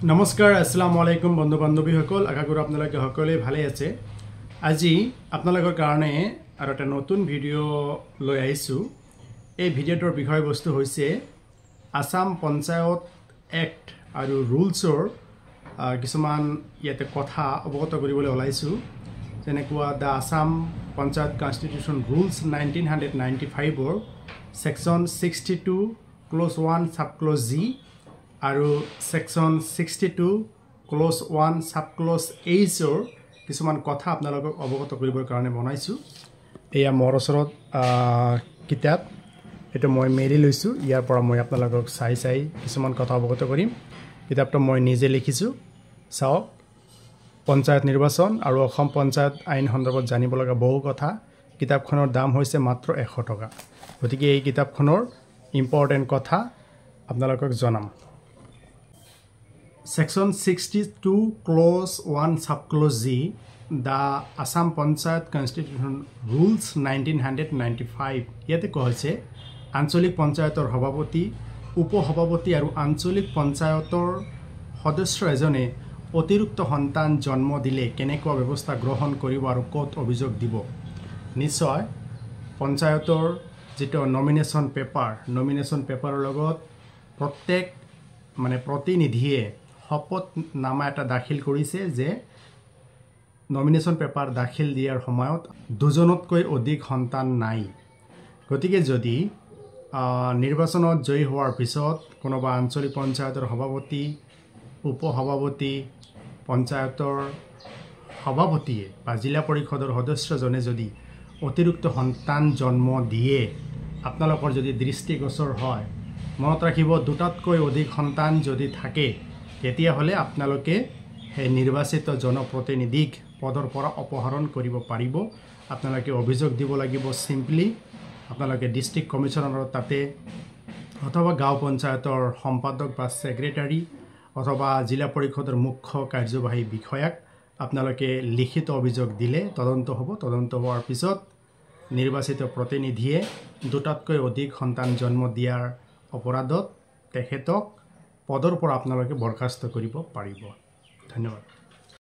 নমস্কাৰ আসসালামু আলাইকুম বন্ধু বান্ধৱীসকল আশা কৰোঁ আপোনালোকে সকলোৱে ভালে আছে। আজি আপোনালোকৰ কাৰণে আৰু এটা নতুন ভিডিঅ' লৈ আহিছোঁ। এই ভিডিঅ'টোৰ বিষয়বস্তু হৈছে আসাম পঞ্চায়ত এক্ট আৰু ৰুলছৰ কিছুমান ইয়াতে কথা অৱগত কৰিবলৈ ওলাইছোঁ। যেনেকুৱা the Assam panchayat constitution rules 1995ৰ section 62 clause 1 sub clause G আৰু ছেকশ্যন 62 ক্লজ 1 সাব ক্লজ এইচৰ কিছুমান কথা আপোনালোকক অৱগত কৰিবৰ কাৰণে বনাইছোঁ। এয়া মোৰ ওচৰত কিতাপ, এইটো মই মেলি লৈছোঁ। ইয়াৰ পৰা মই আপোনালোকক চাই কিছুমান কথা অৱগত কৰিম। কিতাপটো মই নিজে লিখিছোঁ। চাওক, পঞ্চায়ত নিৰ্বাচন আৰু অসম পঞ্চায়ত আইন সন্দৰ্ভত জানিব লগা বহু কথা। কিতাপখনৰ দাম হৈছে মাত্ৰ 100 টকা। গতিকে এই কিতাপখনৰ ইম্পৰ্টেণ্ট কথা আপোনালোকক জনাম। Section 62 Clause 1 Subclause G, the Assam Panchayat Constitution Rules 1995 ইয়াতে কোৱা হৈছে আঞ্চলিক পঞ্চায়তৰ সভাপতি, উপসভাপতি আৰু আঞ্চলিক পঞ্চায়তৰ সদস্য এজনে অতিৰিক্ত সন্তান জন্ম দিলে কেনেকুৱা ব্যৱস্থা গ্ৰহণ কৰিব আৰু ক'ত অভিযোগ দিব। নিশ্চয় পঞ্চায়তৰ যেটো নমিনেশ্যন পেপাৰৰ লগত প্ৰত্যেক প্ৰতিনিধিয়ে শপতনামা এটা দাখিল কৰিছে যে নমিনেশ্যন পেপাৰ দাখিল দিয়াৰ সময়ত দুজনতকৈ অধিক সন্তান নাই। গতিকে যদি নিৰ্বাচনত জয়ী হোৱাৰ পিছত কোনোবা আঞ্চলিক পঞ্চায়তৰ সভাপতি, উপসভাপতি, পঞ্চায়তৰ সভাপতিয়ে বা জিলা পৰিষদৰ সদস্যজনে যদি অতিৰিক্ত সন্তান জন্ম দিয়ে, আপোনালোকৰ যদি দৃষ্টিগোচৰ হয়, মনত ৰাখিব দুটাতকৈ অধিক সন্তান যদি থাকে তেতিয়াহ'লে আপোনালোকে সেই নিৰ্বাচিত জনপ্ৰতিনিধিক পদৰ পৰা অপসাৰণ কৰিব পাৰিব। আপোনালোকে অভিযোগ দিব লাগিব। চিম্পলি আপোনালোকে ডিষ্ট্ৰিক্ট কমিশ্যনাৰৰ তাতে অথবা গাঁও পঞ্চায়তৰ সম্পাদক বা ছেক্ৰেটাৰী অথবা জিলা পৰিষদৰ মুখ্য কাৰ্যবাহী বিষয়াক আপোনালোকে লিখিত অভিযোগ দিলে তদন্ত হ'ব। তদন্ত হোৱাৰ পিছত নিৰ্বাচিত প্ৰতিনিধিয়ে দুটাতকৈ অধিক সন্তান জন্ম দিয়াৰ অপৰাধত তেখেতক পদৰ পৰা আপোনালোকে বৰখাস্ত কৰিব পাৰিব। ধন্যবাদ।